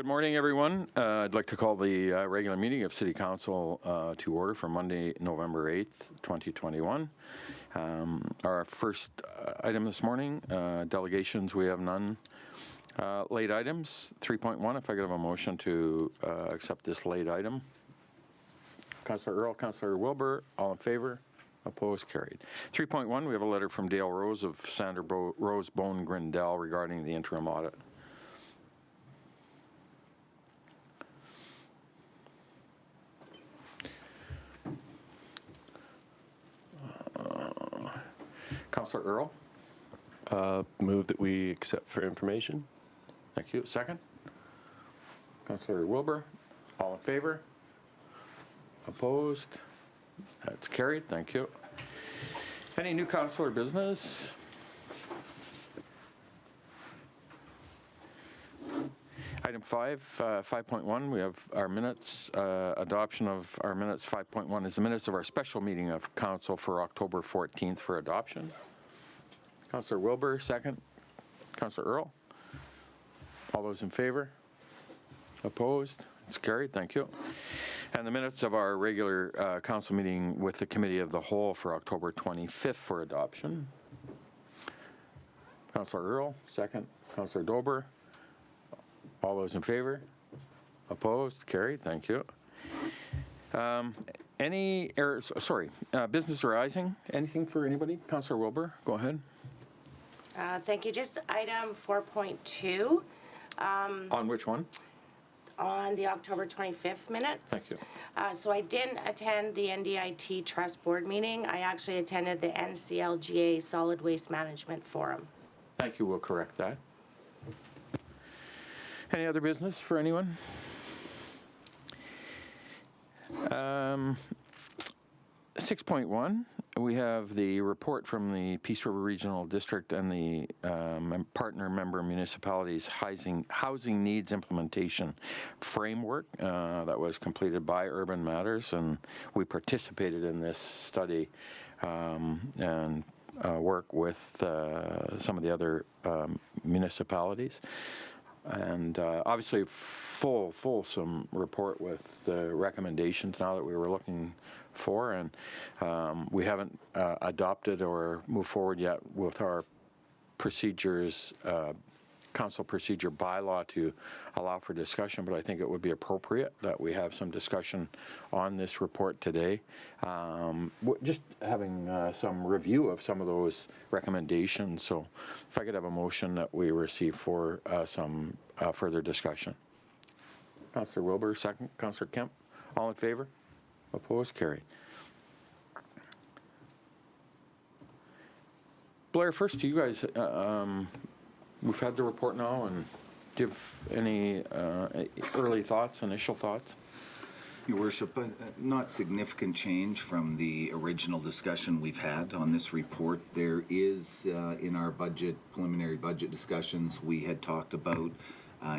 Good morning, everyone. I'd like to call the regular meeting of City Council to order for Monday, November 8th, 2021. Our first item this morning, delegations, we have none. Late items, 3.1, if I could have a motion to accept this late item. Councillor Earl, Councillor Wilbur, all in favor? Opposed? Carried. 3.1, we have a letter from Dale Rose of Sander Rose Bone Grindell regarding the interim audit. Councillor Earl. Move that we accept for information. Thank you. Second? Councillor Wilbur. All in favor? Opposed? That's carried. Thank you. Any new councillor business? Item 5.1, we have our minutes, adoption of our minutes. 5.1 is the minutes of our special meeting of council for October 14th for adoption. Councillor Wilbur, second. Councillor Earl. All those in favor? Opposed? It's carried. Thank you. And the minutes of our regular council meeting with the Committee of the Whole for October 25th for adoption. Councillor Earl, second. Councillor Dober. All those in favor? Opposed? Carried. Thank you. Any errors? Sorry, business arising? Anything for anybody? Councillor Wilbur, go ahead. Thank you. Just item 4.2. On which one? On the October 25th minutes. Thank you. So I didn't attend the NDIT Trust Board meeting. I actually attended the NCLGA Solid Waste Management Forum. Thank you. We'll correct that. Any other business for anyone? 6.1, we have the report from the Peace River Regional District and the partner member municipalities housing needs implementation framework that was completed by Urban Matters, and we participated in this study and work with some of the other municipalities. And obviously fulsome report with the recommendations now that we were looking for, and we haven't adopted or moved forward yet with our procedures, council procedure bylaw to allow for discussion, but I think it would be appropriate that we have some discussion on this report today. Just having some review of some of those recommendations. So if I could have a motion that we receive for some further discussion. Councillor Wilbur, second. Councillor Kemp, all in favor? Opposed? Carried. Blair, first to you guys. We've had the report now, and give any early thoughts, initial thoughts? Your Worship, not significant change from the original discussion we've had on this report. There is, in our preliminary budget discussions, we had talked about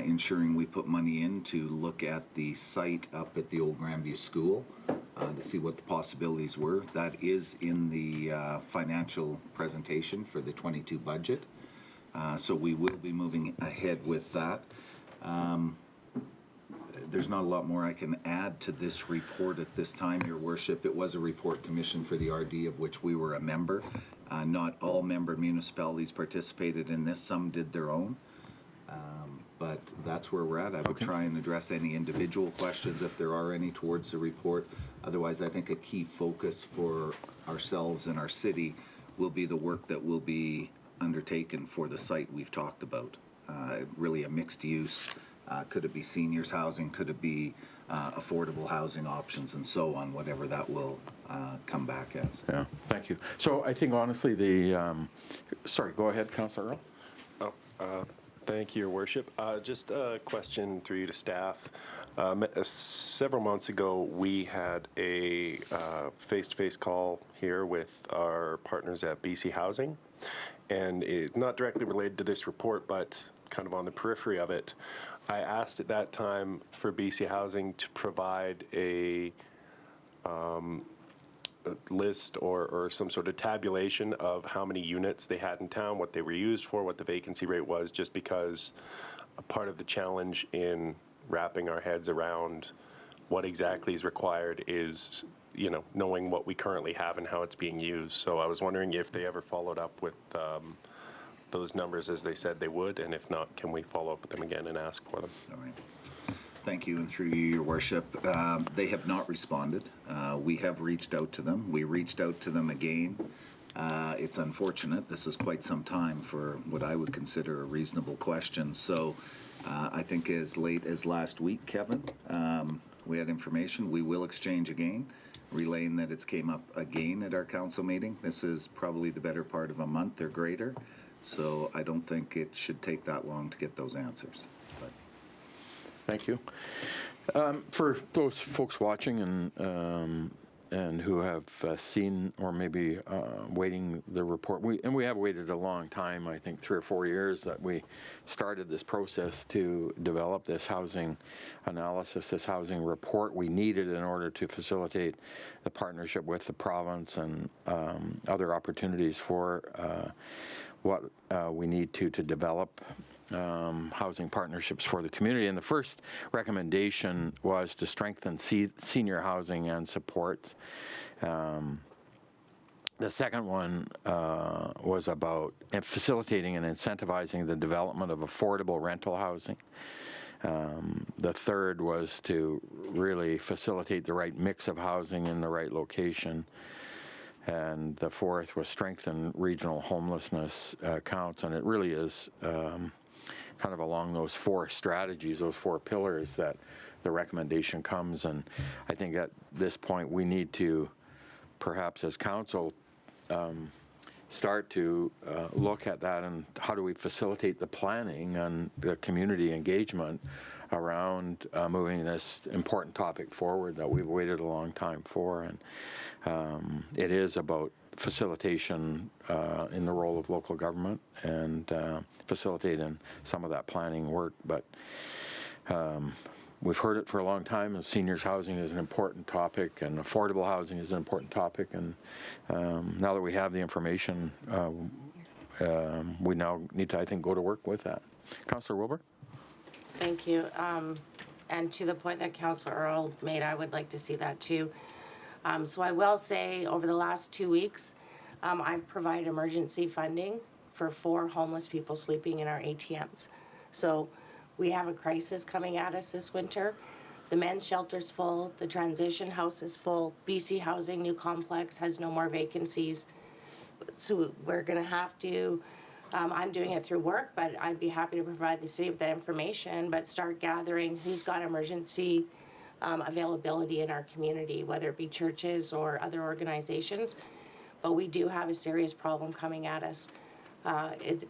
ensuring we put money in to look at the site up at the old Grandview School to see what the possibilities were. That is in the financial presentation for the 22 budget. So we will be moving ahead with that. There's not a lot more I can add to this report at this time, Your Worship. It was a report commissioned for the RD of which we were a member. Not all member municipalities participated in this. Some did their own. But that's where we're at. I would try and address any individual questions if there are any towards the report. Otherwise, I think a key focus for ourselves and our city will be the work that will be undertaken for the site we've talked about. Really a mixed use. Could it be seniors housing? Could it be affordable housing options and so on, whatever that will come back as. Yeah, thank you. So I think honestly the, sorry, go ahead, Councillor Earl. Thank you, Your Worship. Just a question through you to staff. Several months ago, we had a face-to-face call here with our partners at BC Housing, and it's not directly related to this report, but kind of on the periphery of it. I asked at that time for BC Housing to provide a list or some sort of tabulation of how many units they had in town, what they were used for, what the vacancy rate was, just because a part of the challenge in wrapping our heads around what exactly is required is, knowing what we currently have and how it's being used. So I was wondering if they ever followed up with those numbers as they said they would, and if not, can we follow up with them again and ask for them? All right. Thank you, and through you, Your Worship. They have not responded. We have reached out to them. We reached out to them again. It's unfortunate. This is quite some time for what I would consider a reasonable question. So I think as late as last week, Kevin, we had information. We will exchange again, relaying that it's came up again at our council meeting. This is probably the better part of a month or greater. So I don't think it should take that long to get those answers. But Thank you. For those folks watching and who have seen or maybe waiting the report, we have waited a long time, I think 3 or 4 years that we started this process to develop this housing analysis, this housing report we needed in order to facilitate the partnership with the province and other opportunities for what we need to develop housing partnerships for the community. And the first recommendation was to strengthen senior housing and supports. The second one was about facilitating and incentivizing the development of affordable rental housing. The third was to really facilitate the right mix of housing in the right location. And the fourth was strengthen regional homelessness counts. And it really is kind of along those 4 strategies, those 4 pillars that the recommendation comes. And I think at this point we need to, perhaps as council, start to look at that and how do we facilitate the planning and the community engagement around moving this important topic forward that we've waited a long time for. And it is about facilitation in the role of local government and facilitating some of that planning work. But we've heard it for a long time. Seniors housing is an important topic, and affordable housing is an important topic. And now that we have the information, we now need to, I think, go to work with that. Councillor Wilbur? Thank you. And to the point that Councillor Earl made, I would like to see that too. So I will say over the last 2 weeks, I've provided emergency funding for 4 homeless people sleeping in our ATMs. So we have a crisis coming at us this winter. The men's shelter's full, the transition house is full, BC Housing new complex has no more vacancies. So we're gonna have to, I'm doing it through work, but I'd be happy to provide the city with that information, but start gathering who's got emergency availability in our community, whether it be churches or other organizations. But we do have a serious problem coming at us.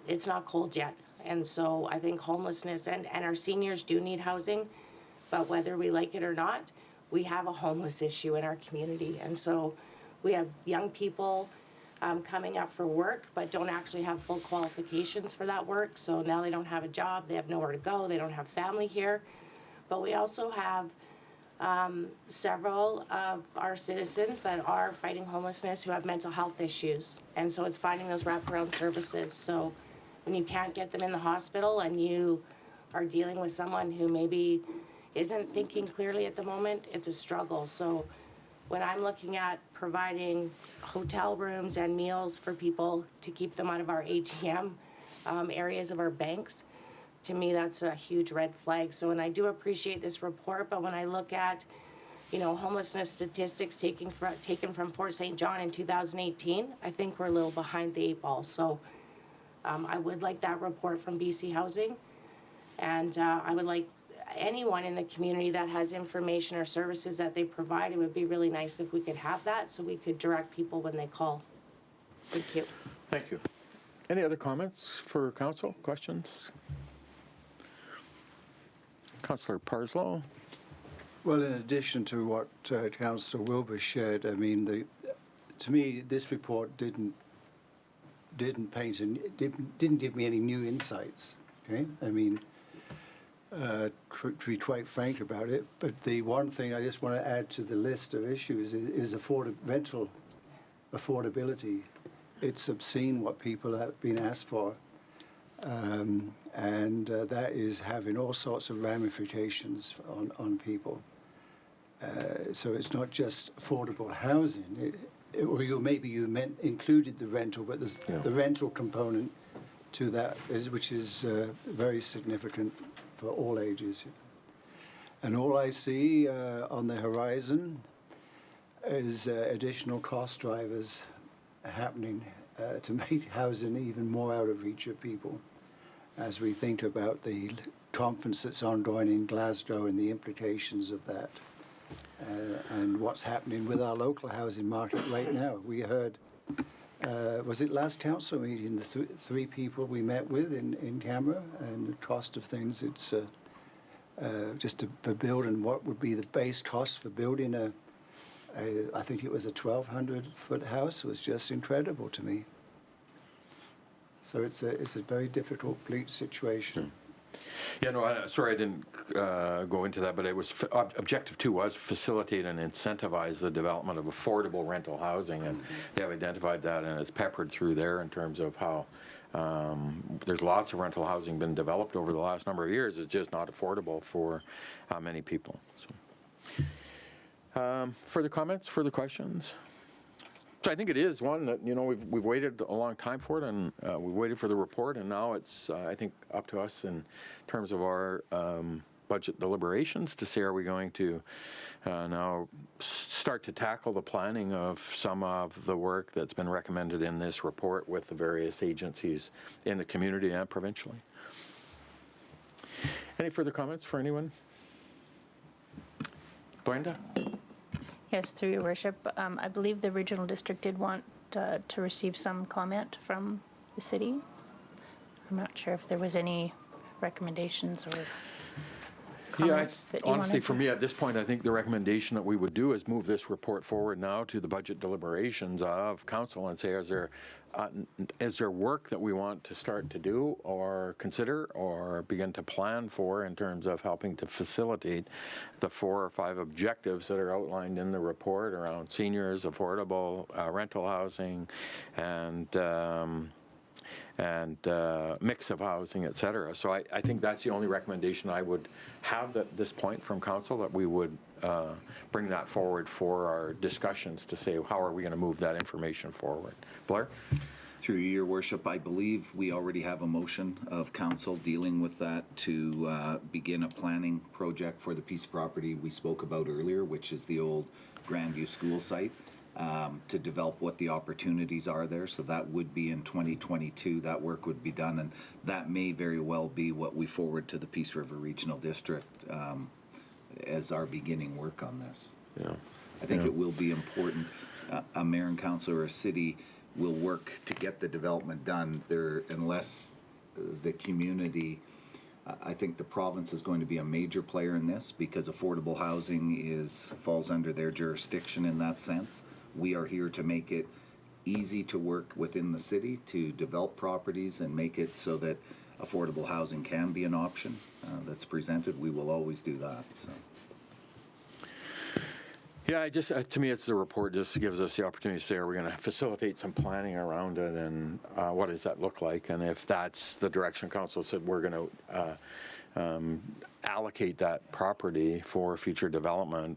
It's not cold yet. And so I think homelessness and our seniors do need housing, but whether we like it or not, we have a homeless issue in our community. And so we have young people coming up for work, but don't actually have full qualifications for that work. So now they don't have a job, they have nowhere to go, they don't have family here. But we also have several of our citizens that are fighting homelessness who have mental health issues. And so it's finding those wraparound services. So when you can't get them in the hospital and you are dealing with someone who maybe isn't thinking clearly at the moment, it's a struggle. So when I'm looking at providing hotel rooms and meals for people to keep them out of our ATM areas of our banks, to me, that's a huge red flag. So, and I do appreciate this report, but when I look at, homelessness statistics taken from Fort St. John in 2018, I think we're a little behind the 8 ball. So, I would like that report from BC Housing, and I would like anyone in the community that has information or services that they provide. It would be really nice if we could have that, so we could direct people when they call. Thank you. Thank you. Any other comments for council? Questions? Councillor Parslow. Well, in addition to what Councillor Wilbur shared, I mean, to me, this report didn't paint and didn't give me any new insights. Okay, I mean, to be quite frank about it. But the one thing I just want to add to the list of issues is rental affordability. It's obscene what people have been asked for. and that is having all sorts of ramifications on people. So it's not just affordable housing. Maybe you included the rental, but there's the rental component to that, which is very significant for all ages. And all I see on the horizon is additional cost drivers happening to make housing even more out of reach of people as we think about the conference that's ongoing in Glasgow and the implications of that. And what's happening with our local housing market right now. We heard, was it last council meeting, the three people we met with in Canberra, and the cost of things, it's just for building, what would be the base cost for building I think it was a 1,200-foot house, was just incredible to me. So it's a very difficult, bleak situation. Yeah, no, sorry I didn't go into that, but it was objective 2 was facilitate and incentivize the development of affordable rental housing, and they have identified that, and it's peppered through there in terms of how there's lots of rental housing been developed over the last number of years. It's just not affordable for many people. So. Further comments, further questions? So I think it is one that, we've waited a long time for it, and we've waited for the report, and now it's, I think, up to us in terms of our budget deliberations to say, are we going to now start to tackle the planning of some of the work that's been recommended in this report with the various agencies in the community and provincially. Any further comments for anyone? Brenda? Yes, through your worship. I believe the regional district did want to receive some comment from the city. I'm not sure if there was any recommendations or comments that you honestly, wanted for me at this point, I think the recommendation that we would do is move this report forward now to the budget deliberations of council and say, is there work that we want to start to do or consider or begin to plan for in terms of helping to facilitate the 4 or 5 objectives that are outlined in the report around seniors, affordable rental housing, and mix of housing, et cetera. So I think that's the only recommendation I would have at this point from council, that we would bring that forward for our discussions to say, how are we going to move that information forward? Blair? Through your worship, I believe we already have a motion of council dealing with that to begin a planning project for the piece of property we spoke about earlier, which is the old Grandview School site. To develop what the opportunities are there. So that would be in 2022. That work would be done, and that may very well be what we forward to the Peace River Regional District as our beginning work on this. Yeah. So I think it will be important. A mayor and council or a city will work to get the development done there, unless the community. I think the province is going to be a major player in this, because affordable housing falls under their jurisdiction in that sense. We are here to make it easy to work within the city to develop properties and make it so that affordable housing can be an option that's presented. We will always do that. So. Yeah, to me, it's the report just gives us the opportunity to say, are we going to facilitate some planning around it, and what does that look like? And if that's the direction council said, we're going to allocate that property for future development,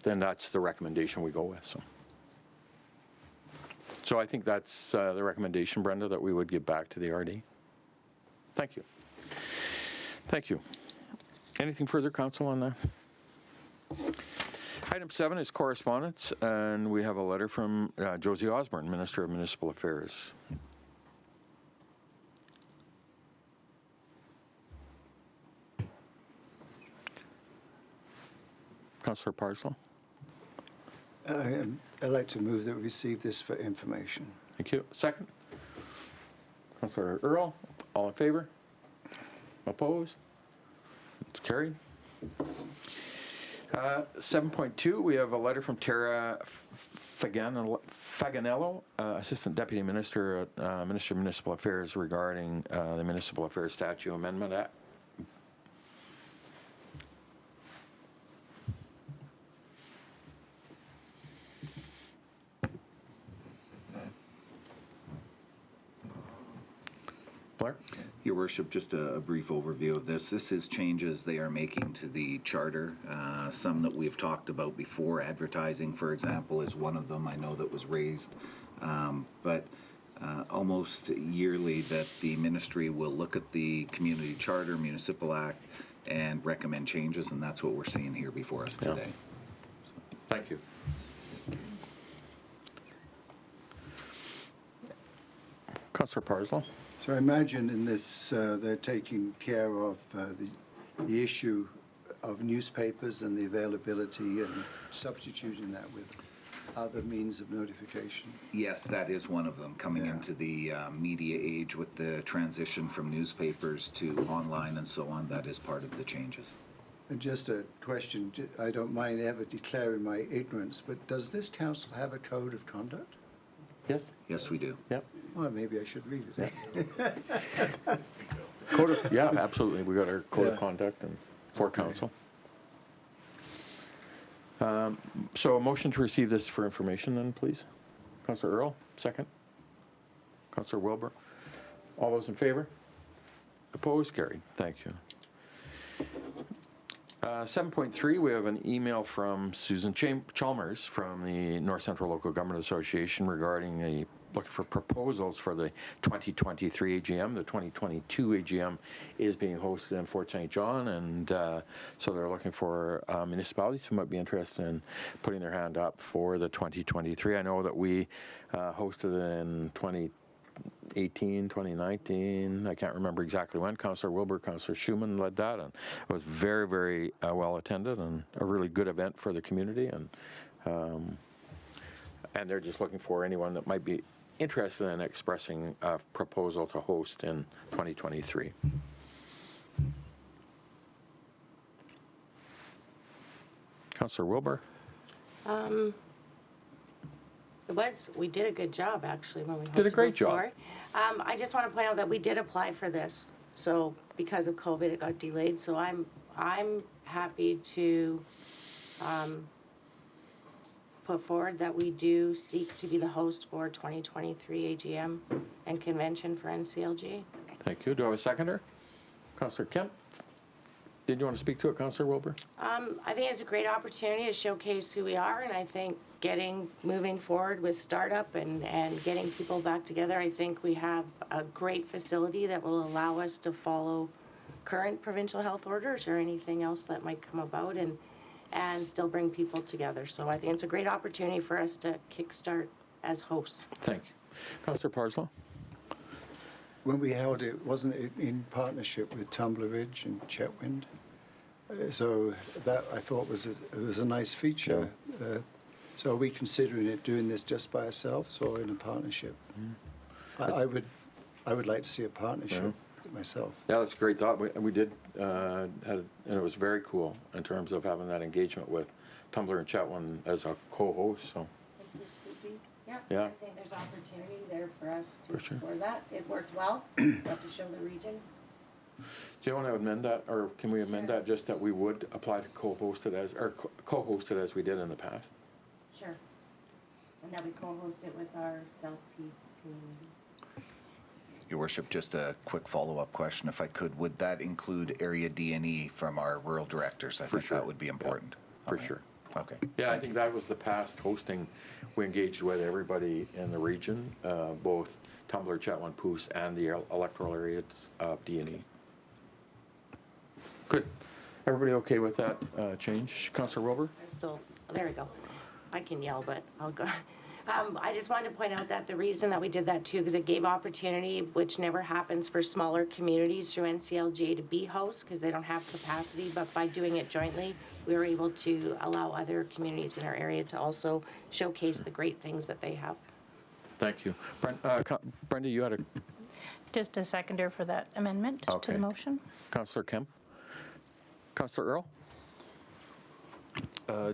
then that's the recommendation we go with. So I think that's the recommendation, Brenda, that we would give back to the RD. Thank you. Thank you. Anything further, council, on that? Item 7 is correspondence, and we have a letter from Josie Osborne, Minister of Municipal Affairs. Councillor Parslow. I'd like to move that we receive this for information. Thank you. Second. Councillor Earl, all in favor? Opposed? It's carried. 7.2, we have a letter from Tara Faganello, Assistant Deputy Minister at Minister of Municipal Affairs, regarding the Municipal Affairs Statute Amendment Act. Blair? Your Worship, just a brief overview of this. This is changes they are making to the charter, some that we've talked about before. Advertising, for example, is one of them I know that was raised. But almost yearly that the ministry will look at the community charter, Municipal Act, and recommend changes, and that's what we're seeing here before us Yeah. today. Thank you. Councillor Parslow? So I imagine in this, they're taking care of the issue of newspapers and the availability and substituting that with other means of notification. Yes, that is one of them, coming Yeah. into the media age with the transition from newspapers to online and so on. That is part of the changes. And just a question, I don't mind ever declaring my ignorance, but does this council have a code of conduct? Yes? Yes, we do. Yep. Well, maybe I should read it. Code of, yeah, absolutely. We got our code of Yeah. conduct and for council. So a motion to receive this for information then, please. Councillor Earl, second. Councillor Wilbur. All those in favor? Opposed? Carried. Thank you. 7.3, we have an email from Susan Chalmers from the North Central Local Government Association regarding looking for proposals for the 2023 AGM. The 2022 AGM is being hosted in Fort St. John, and so they're looking for municipalities who might be interested in putting their hand up for the 2023. I know that we hosted it in 2018, 2019, I can't remember exactly when. Councillor Wilbur, Councillor Schumann led that, and it was very, very well attended and a really good event for the community. And they're just looking for anyone that might be interested in expressing a proposal to host in 2023. Councillor Wilbur? We did a good job, actually, when we hosted Did a great job. before. I just want to point out that we did apply for this, so because of COVID, it got delayed, so I'm happy to put forward that we do seek to be the host for 2023 AGM and convention for NCLG. Thank you. Do I have a seconder? Councillor Kemp? Did you want to speak to it, Councillor Wilbur? I think it's a great opportunity to showcase who we are, and I think moving forward with startup and getting people back together, I think we have a great facility that will allow us to follow current provincial health orders or anything else that might come about and still bring people together. So I think it's a great opportunity for us to kickstart as hosts. Thank you. Councillor Parslow? When we held it, wasn't it in partnership with Tumbler Ridge and Chetwynd? So that I thought was a nice feature. So are we considering doing this just by ourselves or in a partnership? I would like to see a partnership myself. Yeah, that's a great thought. We did, and it was very cool in terms of having that engagement with Tumblr and Chetwynd as a co-host, so. Yeah. I think there's opportunity there for us to For sure. explore that. It worked well, got to show the region. Do you want to amend that, or can we amend that just that we would apply to co-host it co-host it as we did in the past? Sure. And that we co-host it with our South Peace communities. Your Worship, just a quick follow-up question, if I could. Would that include area D&E from our rural directors? I think sure. that would be important. For Okay. sure. Okay. Yeah, I think that was the past hosting. We engaged with everybody in the region, both Tumblr, Chetwynd, Poos, and the electoral areas of D&E. Good. Everybody okay with that change? Councillor Wilbur? There we go. I can yell, but I'll go. I just wanted to point out that the reason that we did that too, because it gave opportunity, which never happens for smaller communities through NCLJ to be hosts because they don't have capacity, but by doing it jointly, we were able to allow other communities in our area to also showcase the great things that they have. Thank you. Brenda, you had a Just a seconder for that amendment to Okay. the motion. Councillor Kemp? Councillor Earl?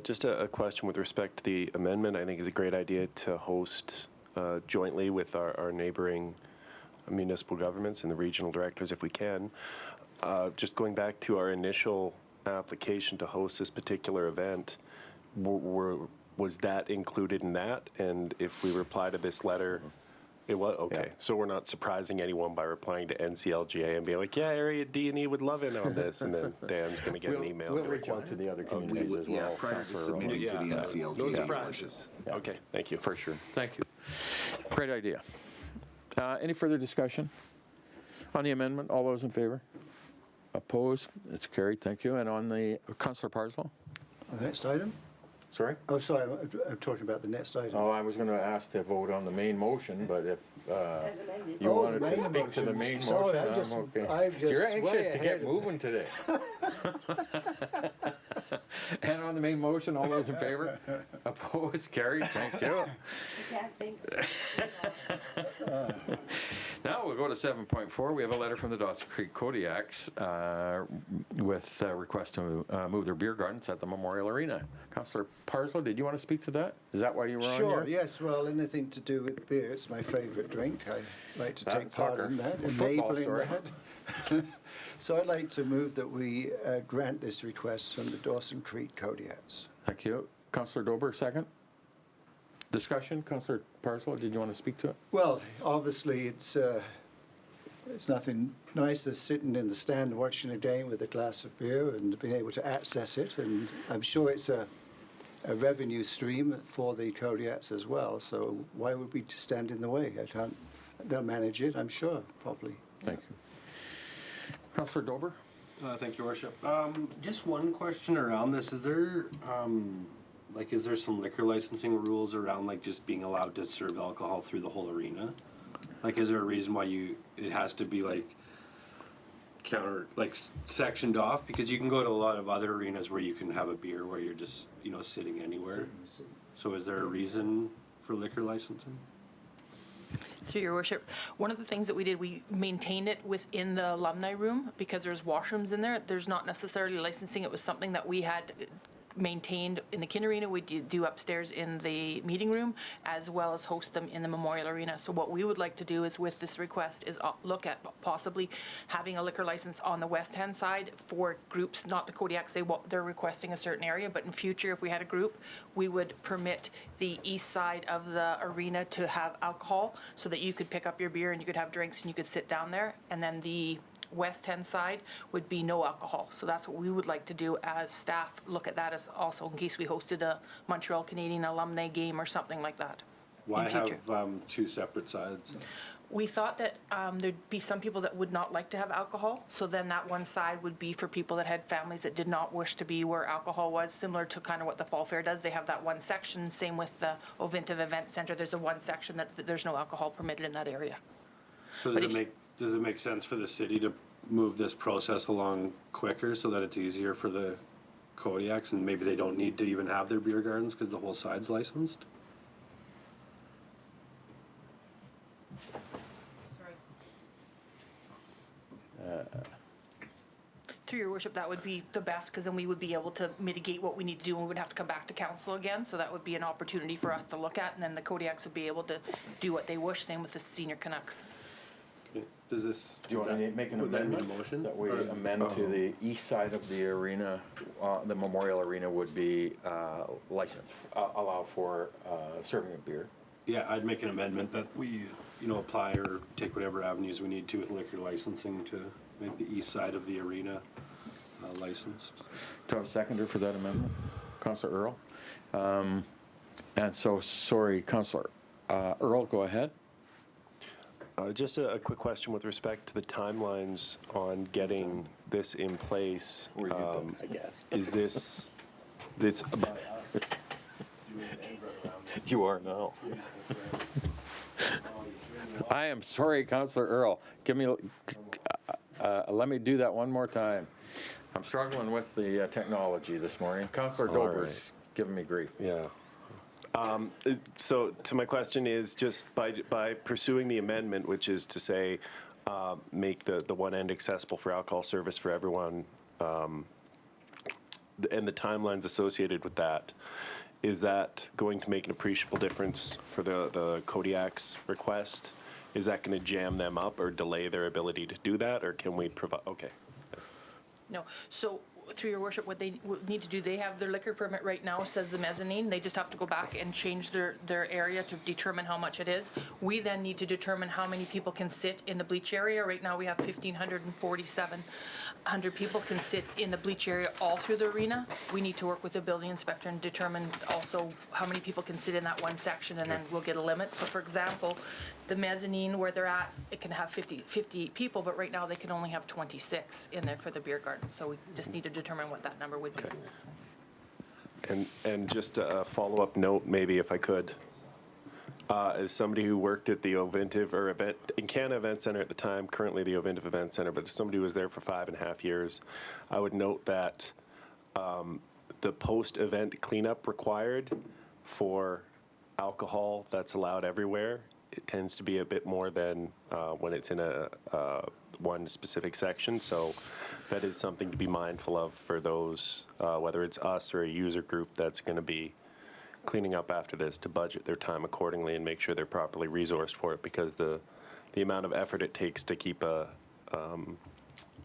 Just a question with respect to the amendment. I think it's a great idea to host jointly with our neighboring municipal governments and the regional directors if we can. Just going back to our initial application to host this particular event, was that included in that? And if we reply to this letter It was, okay. Yeah. So we're not surprising anyone by replying to NCLGA and being like, yeah, Area D and E would love in on this, and then Dan's going to get an email. We'll to reach out reply. to the other communities as well. Yeah, prior to Councillor submitting Rowan. to the NCLG. No surprises. Okay, thank you. For sure. Thank you. Great idea. Any further discussion on the amendment? All those in favor? Opposed? It's carried. Thank you. And on the, Councillor Parslow? The next item? Sorry? Oh, sorry, I'm talking about the next item. Oh, I was going to ask to vote on the main motion, but if As amended. you Oh, wanted the to main speak to the motion. main Sorry, motion, I'm I'm just- okay. I'm just You're way anxious to ahead get of- moving today. And on the main motion, all those in favor? Opposed? Carried. Thank you. You can't think so. Now we'll go to 7.4. We have a letter from the Dawson Creek Kodiaks with a request to move their beer gardens at the Memorial Arena. Councillor Parslow, did you want to speak to that? Is that why you were on Sure, here? yes, well, anything to do with beer, it's my favourite drink. I like to take Soccer. part in that, Football, enabling sorry. that. So I'd like to move that we grant this request from the Dawson Creek Kodiaks. Thank you. Councillor Dober, second. Discussion. Councillor Parslow, did you want to speak to it? Well, obviously, it's nothing nice as sitting in the stand watching a game with a glass of beer and being able to access it. And I'm sure it's a revenue stream for the Kodiaks as well. So why would we stand in the way? They'll manage it, I'm sure, probably. Thank you. Councillor Dober? Thank you, Worship. Just one question around this. Is there, is there some liquor licensing rules around, like, just being allowed to serve alcohol through the whole arena? Like, is there a reason why it has to be, sectioned off? Because you can go to a lot of other arenas where you can have a beer where you're just, sitting anywhere. So is there a reason for liquor licensing? Through your worship, one of the things that we did, we maintained it within the alumni room because there's washrooms in there. There's not necessarily licensing. It was something that we had maintained in the Kin Arena. We do upstairs in the meeting room, as well as host them in the Memorial Arena. So what we would like to do is, with this request, is look at possibly having a liquor license on the west-hand side for groups, not the Kodiaks. They're requesting a certain area, but in future, if we had a group, we would permit the east side of the arena to have alcohol so that you could pick up your beer and you could have drinks and you could sit down there. And then the west-hand side would be no alcohol. So that's what we would like to do as staff, look at that as also in case we hosted a Montreal Canadian alumni game or something like that. Why in have future. two separate sides? We thought that there'd be some people that would not like to have alcohol, so then that one side would be for people that had families that did not wish to be where alcohol was, similar to kind of what the Fall Fair does. They have that one section, same with the Ovintiv Event Center. There's the one section that there's no alcohol permitted in that area. So But does it make sense for the city to move this process along quicker so that it's easier for the Kodiaks and maybe they don't need to even have their beer gardens because the whole side's licensed? Through your worship, that would be the best, because then we would be able to mitigate what we need to do, and we would have to come back to council again, so that would be an opportunity for us to look at, and then the Kodiaks would be able to do what they wish, same with the senior Canucks. Okay. Does this? Do you want to make an would that be a amendment? motion? That we Or- amend to the east side of the arena, the Memorial Arena would be licensed, allow for serving of beer. Yeah, I'd make an amendment that we, apply or take whatever avenues we need to with liquor licensing to make the east side of the arena licensed. Do I have a seconder for that amendment? Councillor Earl? And so, sorry, Councillor Earl, go ahead. Just a quick question with respect to the timelines on getting this in place. I guess. Is this about You are now. I am sorry, Councillor Earl. Let me do that one more time. I'm struggling with the technology this morning. Councillor All Dober's giving me grief. Yeah. So to my question is just by pursuing the amendment, which is to say, make the one end accessible for alcohol service for everyone, and the timelines associated with that, is that going to make an appreciable difference for the Kodiak's request? Is that going to jam them up or delay their ability to do that, or can we provide? Okay. No, so through your worship, what they would need to do, they have their liquor permit right now, says the mezzanine. They just have to go back and change their area to determine how much it is. We then need to determine how many people can sit in the bleach area. Right now, we have 1,547 people can sit in the bleach area all through the arena. We need to work with the building inspector and determine also how many people can sit in that one section, and then we'll get a limit. So for example, the mezzanine where they're at, it can have 58 people, but right now they can only have 26 in there for the beer garden. So we just need to determine what that number would be. And just a follow-up note, maybe if I could. As somebody who worked at the Oventive or in Canada Event Center at the time, currently the Oventive Event Center, but as somebody who was there for 5.5 years, I would note that the post-event cleanup required for alcohol that's allowed everywhere, it tends to be a bit more than when it's in a one specific section. So that is something to be mindful of for those, whether it's us or a user group that's going to be cleaning up after this, to budget their time accordingly and make sure they're properly resourced for it, because the amount of effort it takes to keep a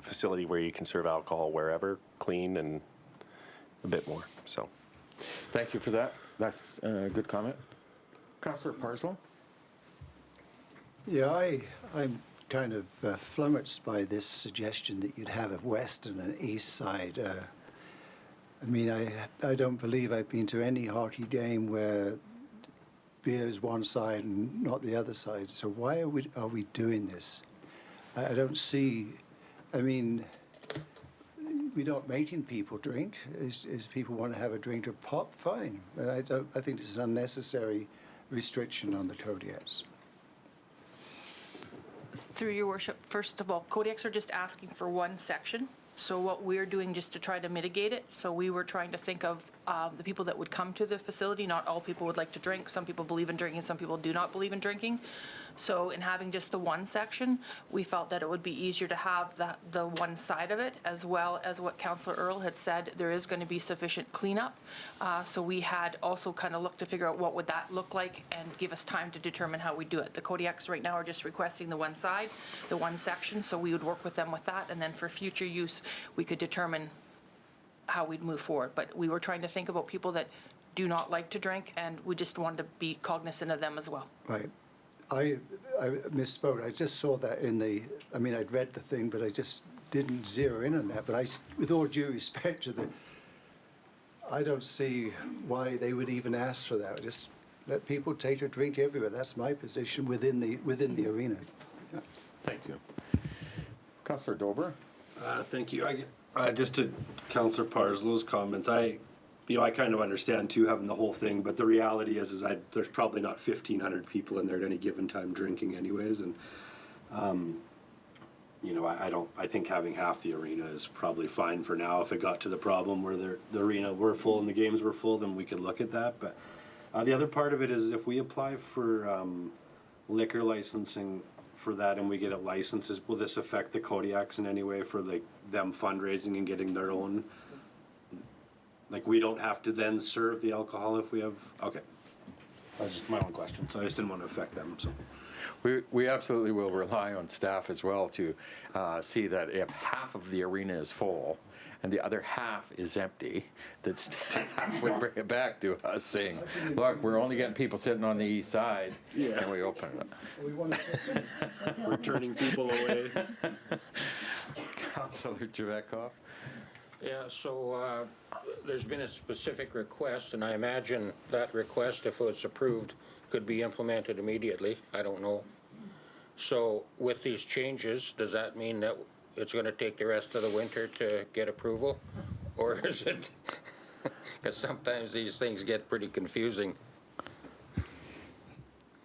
facility where you can serve alcohol wherever clean and a bit more. So Thank you for that. That's a good comment. Councillor Parslow? Yeah, I'm kind of flummoxed by this suggestion that you'd have a west and an east side. I mean, I don't believe I've been to any hockey game where beer is one side and not the other side. So why are we doing this? I don't see. I mean, we don't making people drink. Is people want to have a drink or pop? Fine. But I think this is unnecessary restriction on the Kodiaks. Through your worship, first of all, Kodiaks are just asking for one section. So what we're doing just to try to mitigate it, so we were trying to think of the people that would come to the facility. Not all people would like to drink. Some people believe in drinking, some people do not believe in drinking. So in having just the one section, we felt that it would be easier to have the one side of it, as well as what Councillor Earl had said, there is going to be sufficient cleanup. So we had also kind of looked to figure out what would that look like and give us time to determine how we do it. The Kodiaks right now are just requesting the one side, the one section, so we would work with them with that, and then for future use, we could determine how we'd move forward. But we were trying to think about people that do not like to drink, and we just wanted to be cognizant of them as well. Right. I misspoke. I just saw that in the, I mean, I'd read the thing, but I just didn't zero in on that. But with all due respect to I don't see why they would even ask for that. Just let people take a drink everywhere. That's my position within the arena. Yeah. Thank you. Councillor Dober? Thank you. Just to Councillor Parslow's comments, I kind of understand too having the whole thing, but the reality is there's probably not 1,500 people in there at any given time drinking anyways, and I think having half the arena is probably fine for now. If it got to the problem where the arena were full and the games were full, then we could look at that. But the other part of it is if we apply for liquor licensing for that and we get it licensed, will this affect the Kodiaks in any way for them fundraising and getting their own? Like, we don't have to then serve the alcohol if we have, okay. That's just my own question, so I just didn't want to affect them, so. We absolutely will rely on staff as well to see that if half of the arena is full and the other half is empty, that staff would bring it back to us saying, look, we're only getting people sitting on the east side. Yeah. Can we open it? We want to We're turning people away. Councillor Javetkov? Yeah, so there's been a specific request, and I imagine that request, if it's approved, could be implemented immediately. I don't know. So with these changes, does that mean that it's going to take the rest of the winter to get approval? Or is it, because sometimes these things get pretty confusing.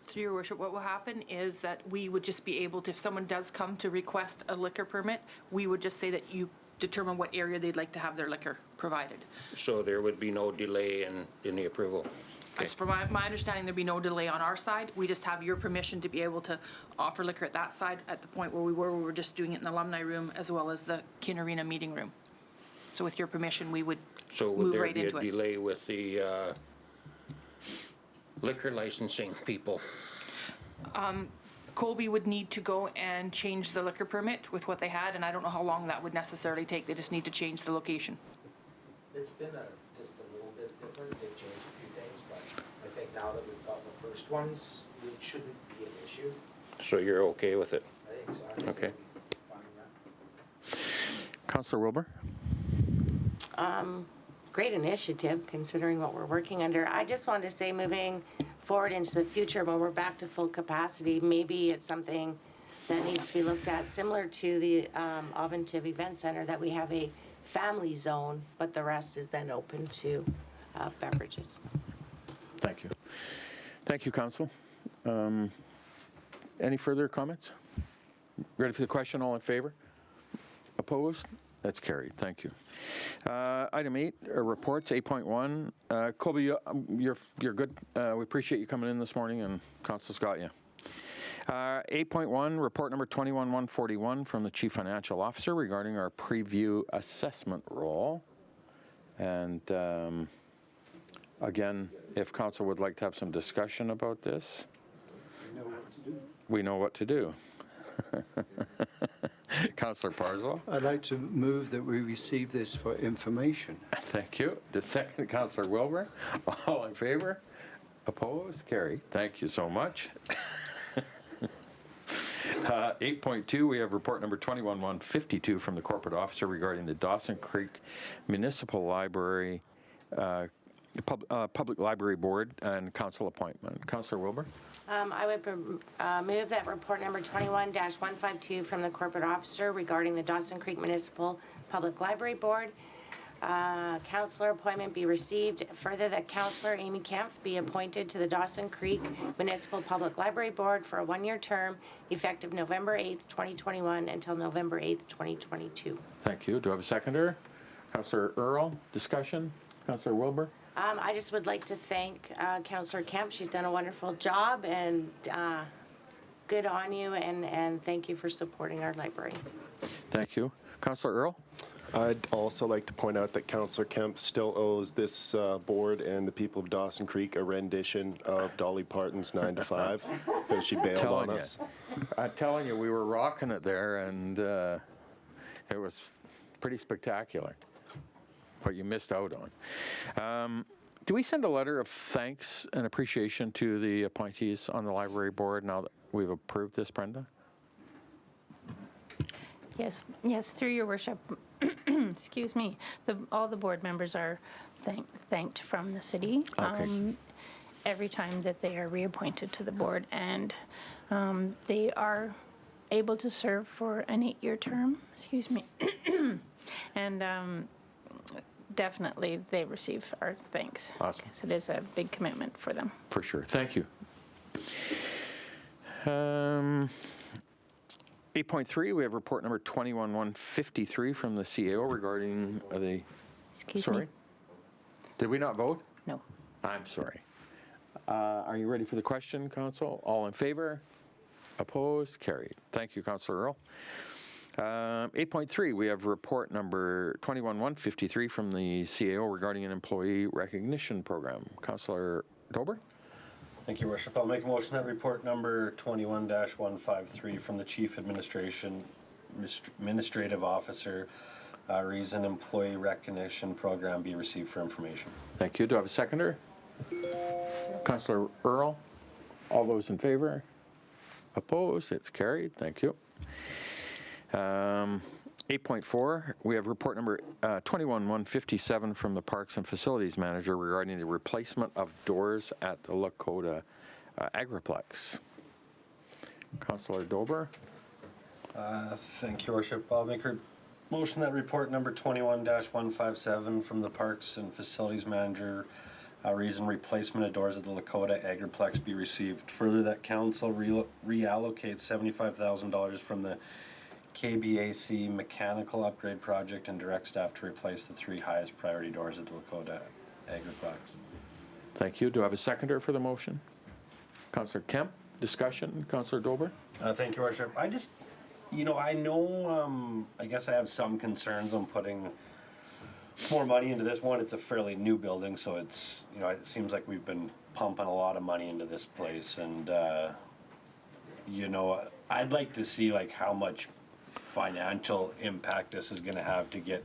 Through your worship, what will happen is that we would just be able to, if someone does come to request a liquor permit, we would just say that you determine what area they'd like to have their liquor provided. So there would be no delay in the approval? As for my understanding, there'd be no delay on our side. We just have your permission to be able to offer liquor at that side. At the point where we were just doing it in the alumni room as well as the Kin Arena meeting room. So with your permission, we would So would move there right be a into it. delay with the liquor licensing people? Colby would need to go and change the liquor permit with what they had, and I don't know how long that would necessarily take. They just need to change the location. It's been just a little bit different. They've changed a few things, but I think now that we've got the first ones, it shouldn't be an issue. So you're okay with it? I think so. I think Okay. we'll be fine with that. Councillor Wilbur? Great initiative, considering what we're working under. I just wanted to say, moving forward into the future, when we're back to full capacity, maybe it's something that needs to be looked at, similar to the Aventiv Event Center, that we have a family zone, but the rest is then open to beverages. Thank you. Thank you, Council. Any further comments? Ready for the question? All in favor? Opposed? That's carried. Thank you. Item 8, reports, 8.1. Colby, you're good. We appreciate you coming in this morning, and Council's got you. 8.1, report number 21-141 from the Chief Financial Officer regarding our preview assessment role. And again, if Council would like to have some discussion about this. We know what to do. Councillor Parslow. I'd like to move that we receive this for information. Thank you. The second, Councillor Wilbur. All in favor? Opposed? Carried. Thank you so much. 8.2, we have report number 21-152 from the corporate officer regarding the Dawson Creek Municipal Library, Public Library Board and council appointment. Councillor Wilbur. I would move that report number 21-152 from the corporate officer regarding the Dawson Creek Municipal Public Library Board, councillor appointment be received. Further, that Councillor Amy Kempf be appointed to the Dawson Creek Municipal Public Library Board for a 1-year term effective November 8th, 2021 until November 8th, 2022. Thank you. Do I have a seconder? Councillor Earl, discussion? Councillor Wilbur? I just would like to thank Councillor Kemp. She's done a wonderful job, and good on you, and thank you for supporting our library. Thank you. Councillor Earl? I'd also like to point out that Councillor Kemp still owes this board and the people of Dawson Creek a rendition of Dolly Parton's 9 to 5 because she bailed on us. I'm telling you, we were rocking it there, and it was pretty spectacular. What you missed out on. Do we send a letter of thanks and appreciation to the appointees on the library board now that we've approved this, Brenda? Yes, through your worship. Excuse me. All the board members are thanked from the city every time that they are reappointed to the board, and they are able to serve for an 8-year term. Excuse me. And definitely they receive our thanks. Awesome. Because it is a big commitment for them. For sure. Thank you. 8.3, we have report number 21-153 from the CAO regarding the... Excuse me? Sorry? Did we not vote? No. I'm sorry. Are you ready for the question, Council? All in favor? Opposed? Carried. Thank you, Councillor Earl. 8.3, we have report number 21-153 from the CAO regarding an employee recognition program. Councillor Dober? Thank you, Worship. I'll make a motion that report number 21-153 from the Chief Administrative Officer reason employee recognition program be received for information. Thank you. Do I have a seconder? Councillor Earl? All those in favor? Opposed? It's carried. Thank you. 8.4, we have report number 21-157 from the Parks and Facilities Manager regarding the replacement of doors at the Lakota Agriplex. Councillor Dober? Thank you, Worship. I'll make a motion that report number 21-157 from the Parks and Facilities Manager reason replacement of doors at the Lakota Agriplex be received. Further, that council reallocates $75,000 from the KBAC mechanical upgrade project and direct staff to replace the 3 highest priority doors at the Lakota Agriplex. Thank you. Do I have a seconder for the motion? Councillor Kemp, discussion. Councillor Dober? Thank you, Worship. I just, I know, I guess I have some concerns on putting more money into this one. It's a fairly new building, so it's, it seems like we've been pumping a lot of money into this place, and you know, I'd like to see like how much financial impact this is gonna have to get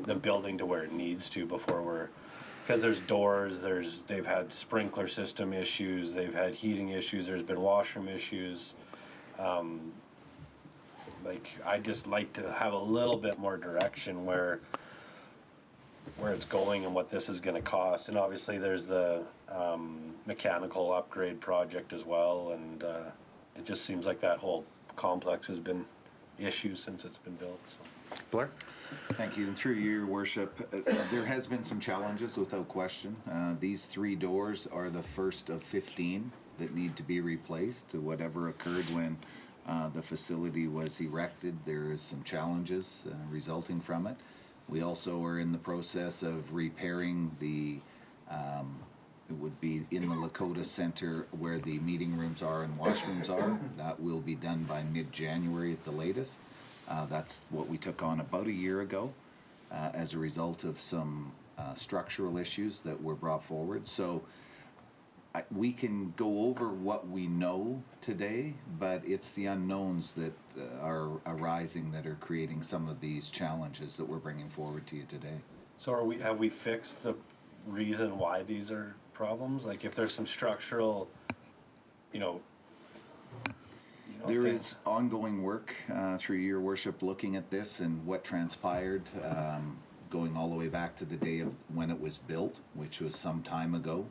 the building to where it needs to before we're, because there's doors, they've had sprinkler system issues, they've had heating issues, there's been washroom issues. Like, I'd just like to have a little bit more direction where it's going and what this is gonna cost. And obviously, there's the mechanical upgrade project as well, and it just seems like that whole complex has been issues since it's been built, so. Blair? Thank you, and through you, your worship, there has been some challenges without question. These 3 doors are the first of 15 that need to be replaced. To whatever occurred when the facility was erected, there is some challenges resulting from it. We also are in the process of repairing the, it would be in the Lakota Center where the meeting rooms are and washrooms are. That will be done by mid-January at the latest. That's what we took on about a year ago as a result of some structural issues that were brought forward. So we can go over what we know today, but it's the unknowns that are arising that are creating some of these challenges that we're bringing forward to you today. So have we fixed the reason why these are problems? Like if there's some structural, There things- is ongoing work through your worship looking at this and what transpired, going all the way back to the day of when it was built, which was some time ago.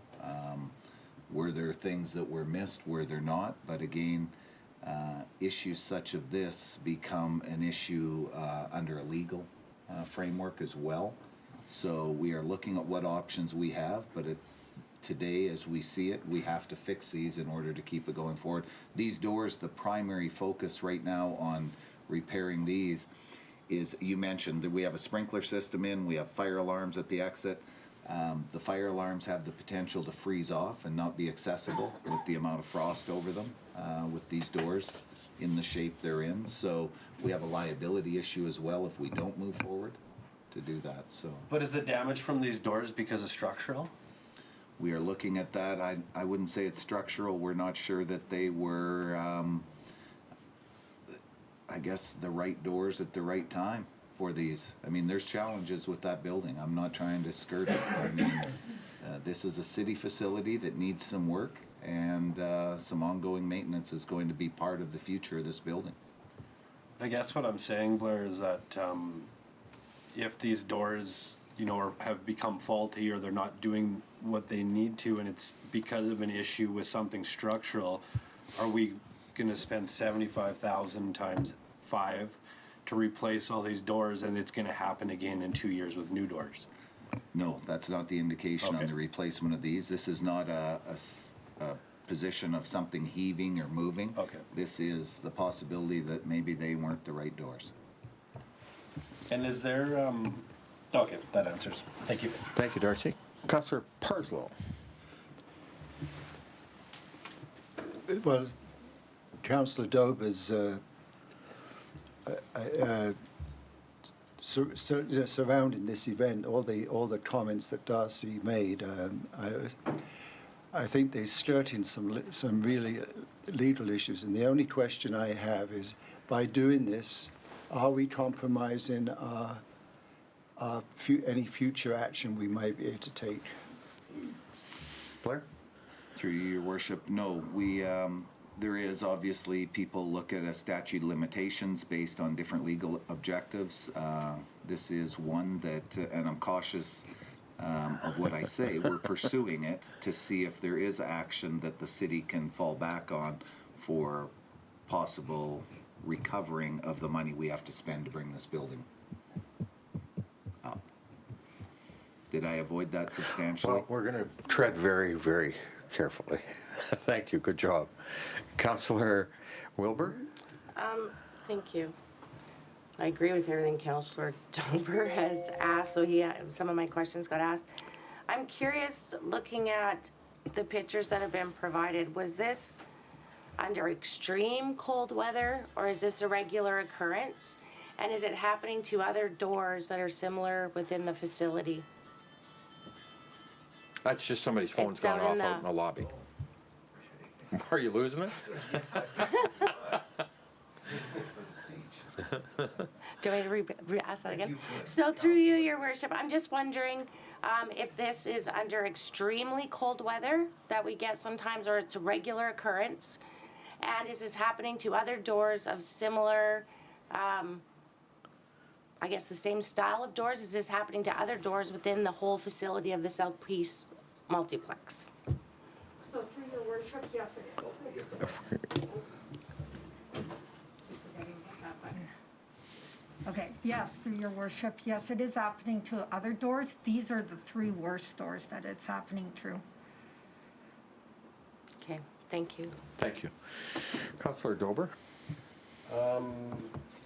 Were there things that were missed? Were there not? But again, issues such as this become an issue under a legal framework as well. So we are looking at what options we have, but today, as we see it, we have to fix these in order to keep it going forward. These doors, the primary focus right now on repairing these is, you mentioned that we have a sprinkler system in, we have fire alarms at the exit. The fire alarms have the potential to freeze off and not be accessible with the amount of frost over them with these doors in the shape they're in. So we have a liability issue as well if we don't move forward to do that. So But is the damage from these doors because of structural? we are looking at that. I wouldn't say it's structural. We're not sure that they were, I guess, the right doors at the right time for these. I mean, there's challenges with that building. I'm not trying to skirt it. I mean, this is a city facility that needs some work, and some ongoing maintenance is going to be part of the future of this building. I guess what I'm saying, Blair, is that if these doors, have become faulty or they're not doing what they need to, and it's because of an issue with something structural, are we going to spend 75,000 times 5 to replace all these doors, and it's going to happen again in 2 years with new doors? No, that's not the indication on Okay. the replacement of these. This is not a position of something heaving or moving. Okay. This is the possibility that maybe they weren't the right doors. And is there, okay, that answers. Thank you. Thank you, Darcy. Councillor Parslow. Well, Councillor Dober's surrounding this event, all the comments that Darcy made, I think they're skirting some really legal issues. And the only question I have is, by doing this, are we compromising any future action we might be able to take? Blair? Through you, your worship, no, there is obviously, people look at a statute of limitations based on different legal objectives. This is one that, and I'm cautious of what I say, we're pursuing it to see if there is action that the city can fall back on for possible recovering of the money we have to spend to bring this building up. Did I avoid that substantially? Well, we're going to tread very, very carefully. Thank you. Good job. Councillor Wilbur? Thank you. I agree with everything Councillor Dober has asked, so some of my questions got asked. I'm curious, looking at the pictures that have been provided, was this under extreme cold weather, or is this a regular occurrence? And is it happening to other doors that are similar within the facility? That's just somebody's phone's It's gone out off in out in the- the lobby. Are you losing it? Do I ask that again? So through you, your worship, I'm just wondering if this is under extremely cold weather that we get sometimes, or it's a regular occurrence? And is this happening to other doors of similar, I guess the same style of doors? Is this happening to other doors within the whole facility of the South Peace multiplex? So through your worship, yes, it is. Okay, yes, through your worship, yes, it is happening to other doors. These are the three worst doors that it's happening through. Okay, thank you. Thank you. Councillor Dober?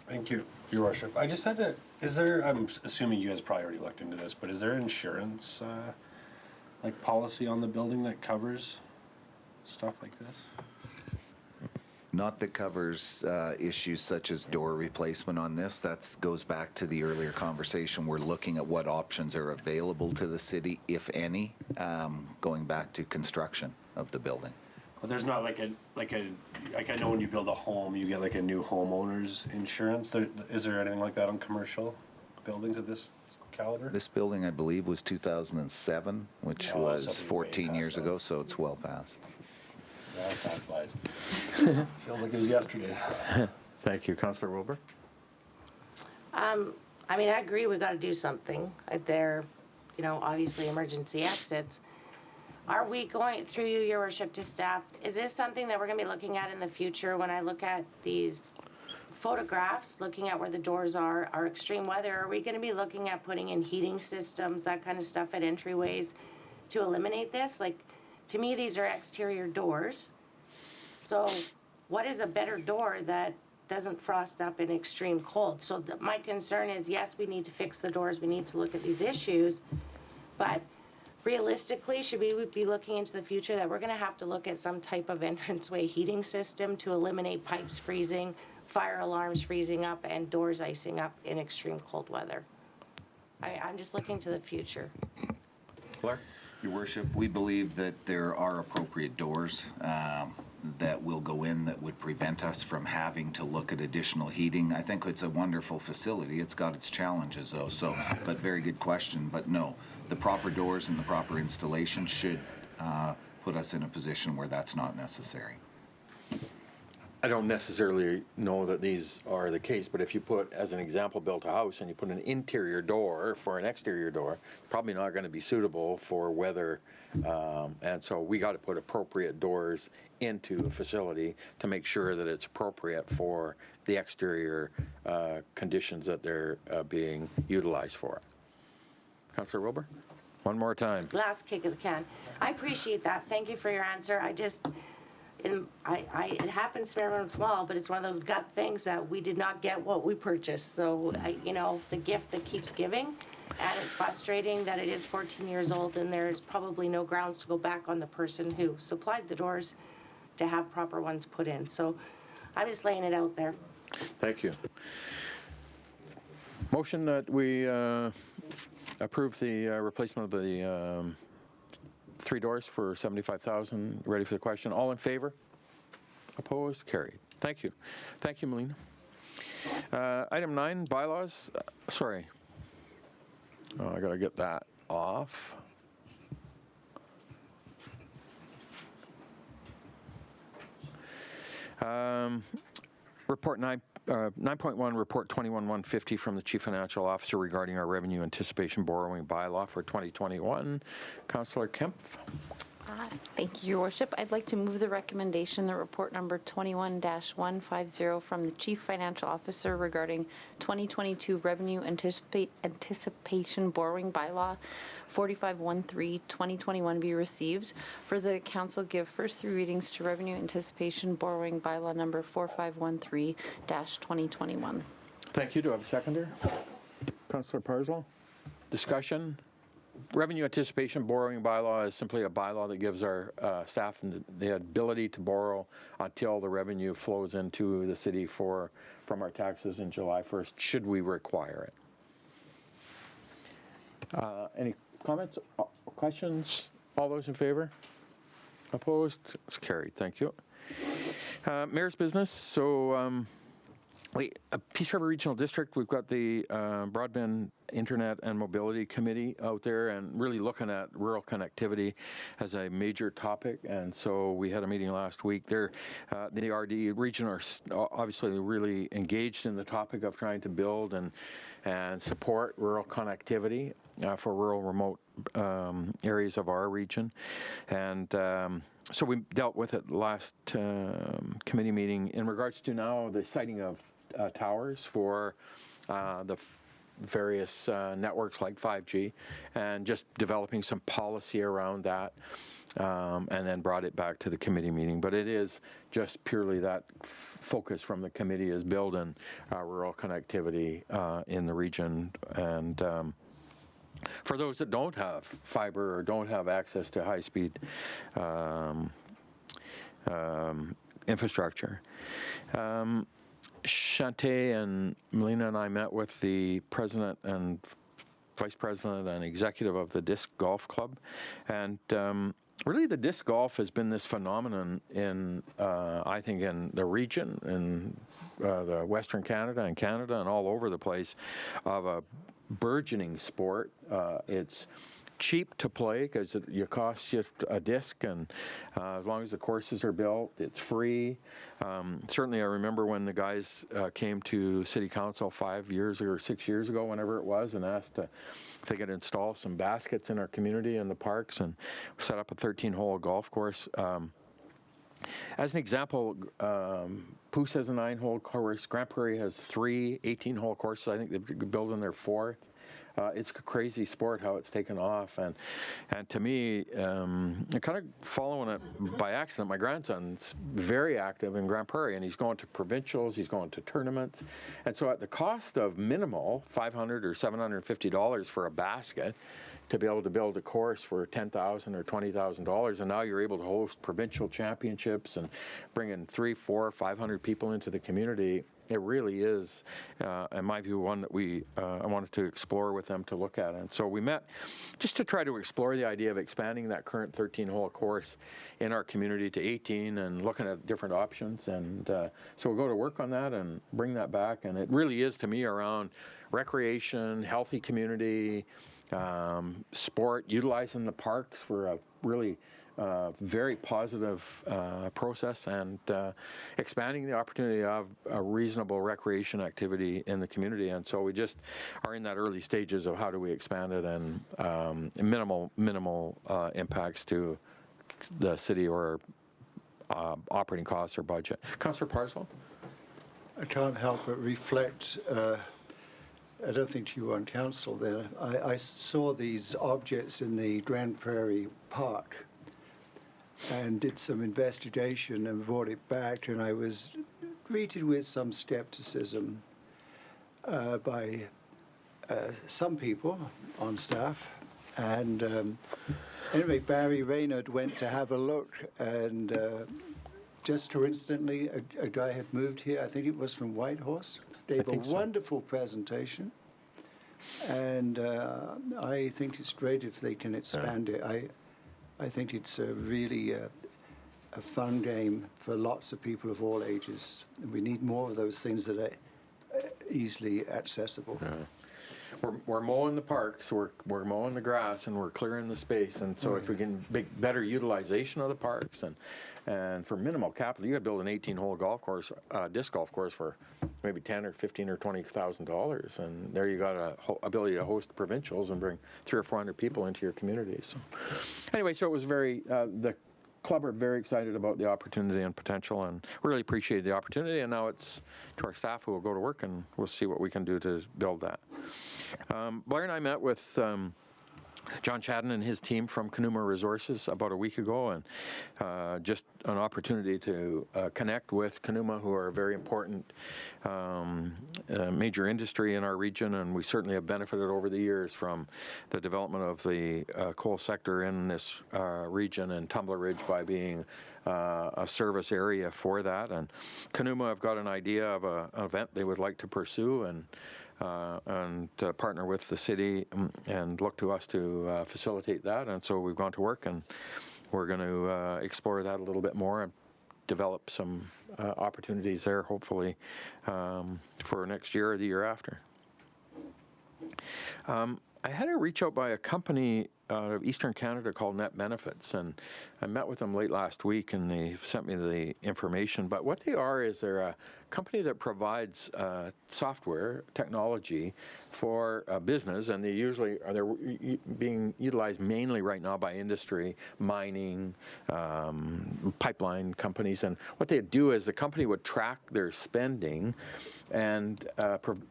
Thank you, Your Worship. I just had to, I'm assuming you guys probably already looked into this, but is there insurance, like policy on the building that covers stuff like this? Not that covers issues such as door replacement on this. That goes back to the earlier conversation. We're looking at what options are available to the city, if any, going back to construction of the building. But there's not like I know when you build a home, you get like a new homeowner's insurance. Is there anything like that on commercial buildings of this caliber? This building, I believe, was 2007, which Oh, was something way 14 past years that. ago, so it's well past. Yeah, time flies. Feels like it was yesterday. Thank you. Councillor Wilbur? I mean, I agree, we gotta do something. They're, obviously emergency exits. Are we going, through you, your worship, to staff, is this something that we're gonna be looking at in the future when I look at these photographs, looking at where the doors are extreme weather? Are we gonna be looking at putting in heating systems, that kind of stuff at entryways to eliminate this? Like, to me, these are exterior doors. So what is a better door that doesn't frost up in extreme cold? So my concern is, yes, we need to fix the doors, we need to look at these issues, but realistically, should we be looking into the future that we're gonna have to look at some type of entranceway heating system to eliminate pipes freezing, fire alarms freezing up, and doors icing up in extreme cold weather? I'm just looking to the future. Claire? Your Worship, we believe that there are appropriate doors that will go in that would prevent us from having to look at additional heating. I think it's a wonderful facility. It's got its challenges, though, but very good question. But no, the proper doors and the proper installation should put us in a position where that's not necessary. I don't necessarily know that these are the case, but if you put, as an example, built a house and you put an interior door for an exterior door, probably not going to be suitable for weather. And so we got to put appropriate doors into a facility to make sure that it's appropriate for the exterior conditions that they're being utilized for. Councillor Wilbur, one more time. Last kick of the can. I appreciate that. Thank you for your answer. It happens to me every once in a while, but it's one of those gut things that we did not get what we purchased. So, the gift that keeps giving, and it's frustrating that it is 14 years old and there's probably no grounds to go back on the person who supplied the doors to have proper ones put in. So I'm just laying it out there. Thank you. Motion that we approve the replacement of the 3 doors for $75,000. Ready for the question? All in favor? Opposed? Carried. Thank you. Thank you, Melina. Item 9, bylaws. Sorry. Oh, I got to get that off. Report 9.1, Report 21-150 from the Chief Financial Officer regarding our revenue anticipation borrowing bylaw for 2021. Councillor Kempf. Thank you, Your Worship. I'd like to move the recommendation that report number 21-150 from the Chief Financial Officer regarding 2022 revenue anticipation borrowing bylaw 4513-2021 be received. For the council, give first 3 readings to revenue anticipation borrowing bylaw number 4513-2021. Thank you. Do I have a seconder? Councillor Parslow. Discussion. Revenue anticipation borrowing bylaw is simply a bylaw that gives our staff the ability to borrow until the revenue flows into the city from our taxes in July 1st, should we require it. Any comments, questions? All those in favor? Opposed? It's carried. Thank you. Mayor's business. So Peace River Regional District, we've got the Broadband Internet and Mobility Committee out there and really looking at rural connectivity as a major topic. And so we had a meeting last week. The RD region are obviously really engaged in the topic of trying to build and support rural connectivity for rural remote areas of our region. And so we dealt with it last committee meeting in regards to now the siting of towers for the various networks like 5G, and just developing some policy around that, and then brought it back to the committee meeting. But it is just purely that focus from the committee is building rural connectivity in the region. And for those that don't have fiber or don't have access to high-speed infrastructure. Shantae and Melina and I met with the president and vice president and executive of the Disc Golf Club. And really the disc golf has been this phenomenon in, I think, in the region, in the Western Canada and all over the place, of a burgeoning sport. It's cheap to play because it costs you a disc, and as long as the courses are built, it's free. Certainly I remember when the guys came to City Council 5 years or 6 years ago, whenever it was, and asked if they could install some baskets in our community in the parks and set up a 13-hole golf course. As an example, Poos has a 9-hole course. Grand Prairie has 3 18-hole courses. I think they're building their 4th. It's a crazy sport how it's taken off, and to me, kind of following it by accident. My grandson's very active in Grand Prairie, and he's going to provincials, he's going to tournaments, and so at the cost of minimal $500 or $750 for a basket, to be able to build a course for $10,000 or $20,000, and now you're able to host provincial championships and bring in 300, 400, 500 people into the community. It really is, in my view, one that I wanted to explore with them to look at. And so we met just to try to explore the idea of expanding that current 13-hole course in our community to 18 and looking at different options. And so we'll go to work on that and bring that back. And it really is, to me, around recreation, healthy community, sport, utilizing the parks for a really very positive process, and expanding the opportunity of a reasonable recreation activity in the community. And so we just are in that early stages of how do we expand it, and minimal impacts to the city or operating costs or budget. Councillor Parslow? I can't help but reflect, I don't think you were on council there, I saw these objects in the Grand Prairie Park and did some investigation and brought it back, and I was greeted with some skepticism by some people on staff. And anyway, Barry Reynard went to have a look, and just coincidentally, a guy had moved here, I think it was from Whitehorse, gave a wonderful presentation, and I think it's great if they can expand it. I think it's really a fun game for lots of people of all ages. And we need more of those things that are easily accessible. Yeah. We're mowing the parks, we're mowing the grass, and we're clearing the space. And so if we can make better utilization of the parks, and for minimal capital, you got to build an 18-hole golf course, disc golf course for maybe $10,000 or $15,000 or $20,000, and there you got a ability to host provincials and bring 300 or 400 people into your community. So anyway, so it was very the club are very excited about the opportunity and potential, and really appreciate the opportunity. And now it's to our staff who will go to work, and we'll see what we can do to build that. Blair and I met with John Chadden and his team from Conuma Resources about a week ago, and just an opportunity to connect with Conuma, who are a very important major industry in our region, and we certainly have benefited over the years from the development of the coal sector in this region, and Tumbler Ridge by being a service area for that. And Conuma have got an idea of an event they would like to pursue, and partner with the city and look to us to facilitate that. And so we've gone to work and we're going to explore that a little bit more and develop some opportunities there, hopefully, for next year or the year after. I had a reach out by a company out of Eastern Canada called Net Benefits, and I met with them late last week, and they sent me the information. But what they are is they're a company that provides software technology for business, and they usually they're being utilized mainly right now by industry, mining, pipeline companies. And what they do is the company would track their spending and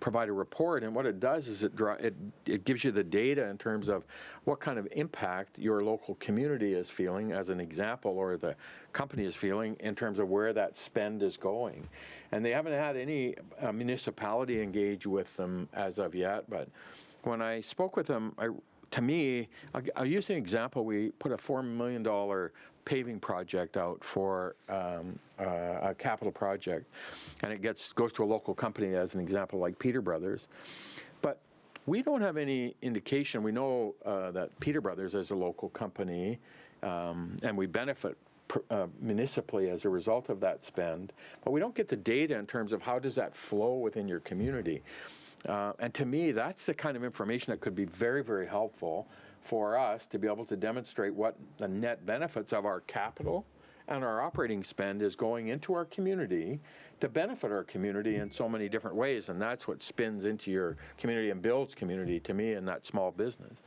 provide a report. And what it does is it gives you the data in terms of what kind of impact your local community is feeling, as an example, or the company is feeling in terms of where that spend is going. And they haven't had any municipality engage with them as of yet, but when I spoke with them, to me, I'll use an example. We put a $4 million paving project out for a capital project, and it goes to a local company, as an example, like Peter Brothers. But we don't have any indication. We know that Peter Brothers is a local company, and we benefit municipally as a result of that spend, but we don't get the data in terms of how does that flow within your community. And to me, that's the kind of information that could be very, very helpful for us to be able to demonstrate what the net benefits of our capital and our operating spend is going into our community to benefit our community in so many different ways. And that's what spins into your community and builds community, to me, in that small business.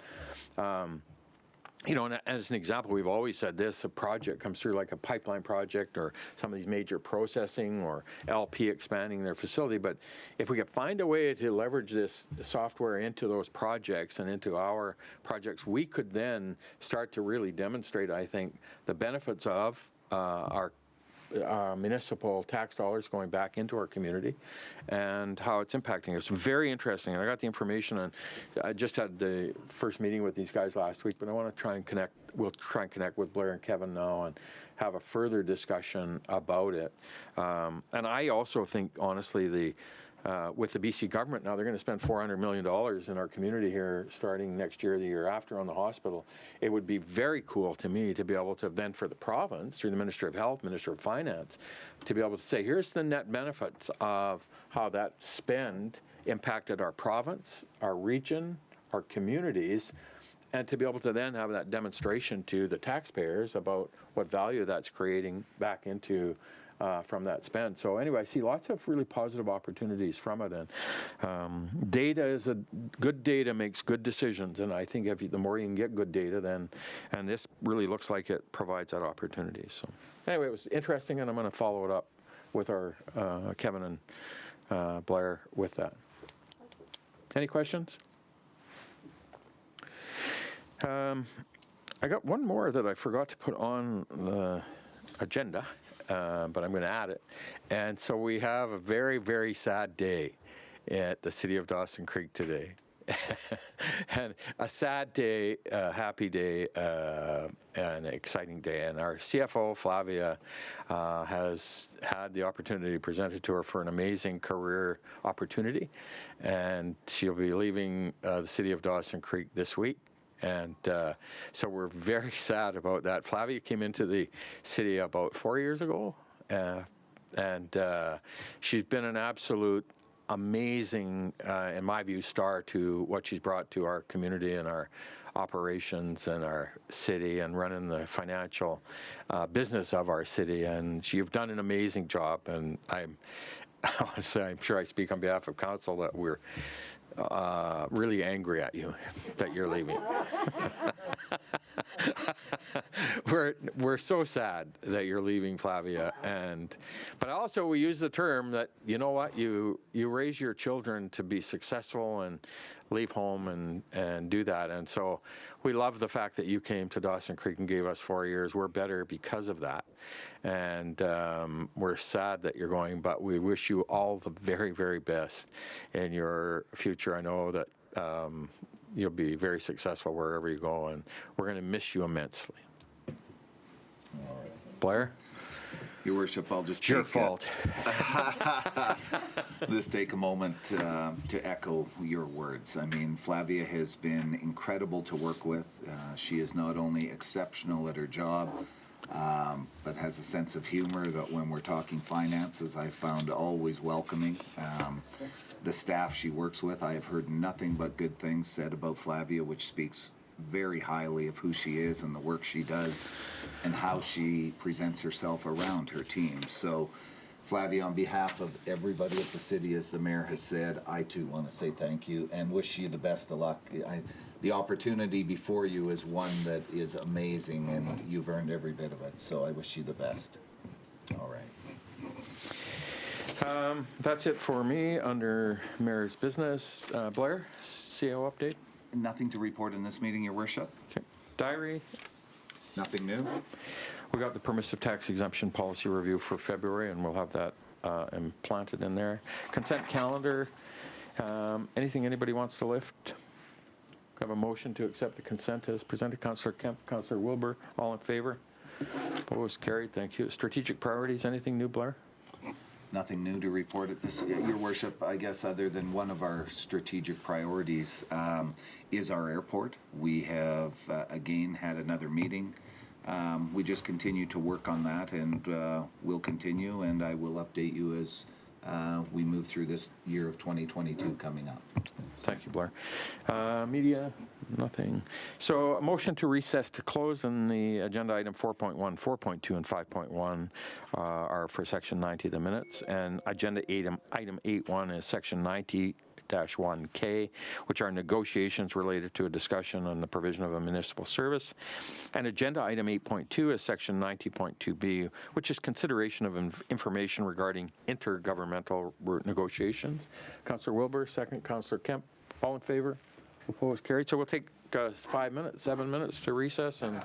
You know, and as an example, we've always said this: a project comes through, like a pipeline project or some of these major processing or LP expanding their facility. But if we could find a way to leverage this software into those projects and into our projects, we could then start to really demonstrate, I think, the benefits of our municipal tax dollars going back into our community and how it's impacting us. Very interesting. I got the information, and I just had the first meeting with these guys last week, but I want to try and connect. We'll try and connect with Blair and Kevin now and have a further discussion about it. And I also think, honestly, with the BC government now, they're going to spend $400 million in our community here starting next year, the year after, on the hospital. It would be very cool to me to be able to then, for the province, through the Minister of Health, Minister of Finance, to be able to say, here's the net benefits of how that spend impacted our province, our region, our communities, and to be able to then have that demonstration to the taxpayers about what value that's creating back into from that spend. So anyway, I see lots of really positive opportunities from it, and good data makes good decisions, and I think the more you can get good data, then, and this really looks like it provides that opportunity. So anyway, it was interesting, and I'm going to follow it up with our Kevin and Blair with that. Any questions? I got one more that I forgot to put on the agenda. But I'm going to add it. And so we have a very, very sad day at the city of Dawson Creek today. And a sad day, a happy day, an exciting day. And our CFO, Flavia, has had the opportunity presented to her for an amazing career opportunity. And she'll be leaving the city of Dawson Creek this week. And so we're very sad about that. Flavia came into the city about 4 years ago, and she's been an absolute amazing, in my view, star to what she's brought to our community and our operations and our city and running the financial business of our city. And you've done an amazing job, and I'm sure I speak on behalf of council that we're really angry at you that you're leaving. We're so sad that you're leaving, Flavia, but also we use the term that, you know what, you raise your children to be successful and leave home and do that. And so we love the fact that you came to Dawson Creek and gave us 4 years. We're better because of that. And we're sad that you're going, but we wish you all the very, very best in your future. I know that you'll be very successful wherever you go, and we're going to miss you immensely. Blair? Your Worship, I'll just It's your take fault. just take a moment to echo your words. I mean, Flavia has been incredible to work with. She is not only exceptional at her job, but has a sense of humor that when we're talking finances, I found always welcoming. The staff she works with, I have heard nothing but good things said about Flavia, which speaks very highly of who she is and the work she does and how she presents herself around her team. So, Flavia, on behalf of everybody at the city, as the mayor has said, I too want to say thank you and wish you the best of luck. The opportunity before you is one that is amazing, and you've earned every bit of it. So I wish you the best. All right. That's it for me under Mayor's business. Blair, CO update? Nothing to report in this meeting, Your Worship. Okay. Diary? Nothing new. We got the permissive tax exemption policy review for February, and we'll have that implanted in there. Consent calendar. Anything anybody wants to lift? Have a motion to accept the consent as presented. Councillor Kemp, Councillor Wilbur, all in favor? Opposed, carried. Thank you. Strategic priorities. Anything new, Blair? Nothing new to report at this, Your Worship, I guess, other than one of our strategic priorities is our airport. We have, again, had another meeting. We just continue to work on that, and we'll continue, and I will update you as we move through this year of 2022 coming up. Thank you, Blair. Media, nothing. So a motion to recess to close, and the agenda item 4.1, 4.2, and 5.1 are for section 90 of the minutes, and agenda item 8.1 is section 90-1K, which are negotiations related to a discussion on the provision of a municipal service. And agenda item 8.2 is section 90.2B, which is consideration of information regarding intergovernmental negotiations. Councillor Wilbur, second. Councillor Kemp, all in favor? Opposed, carried. So we'll take 7 minutes to recess and